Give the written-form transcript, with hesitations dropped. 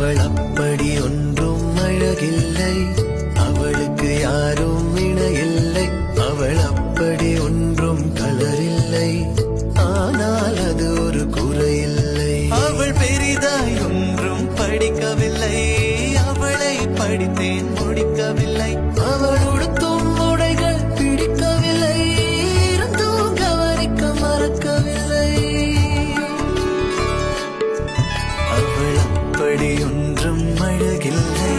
அவள் அப்படி ஒன்றும் அழகில்லை, அவளுக்கு யாரும் இணையில்லை. அவள் அப்படி ஒன்றும் கலரில்லை, ஆனால் அது ஒரு குறையில்லை. அவள் பெரிதாய் ஒன்றும் படிக்கவில்லை, அவளை படித்தேன் முடிக்கவில்லை. அவள் உடுத்தும் உடைகள் பிடிக்கவில்லை, இருந்தும் கவனிக்க மறக்கவில்லை. அவள் அப்படி ஒன்றும் அழகில்லை,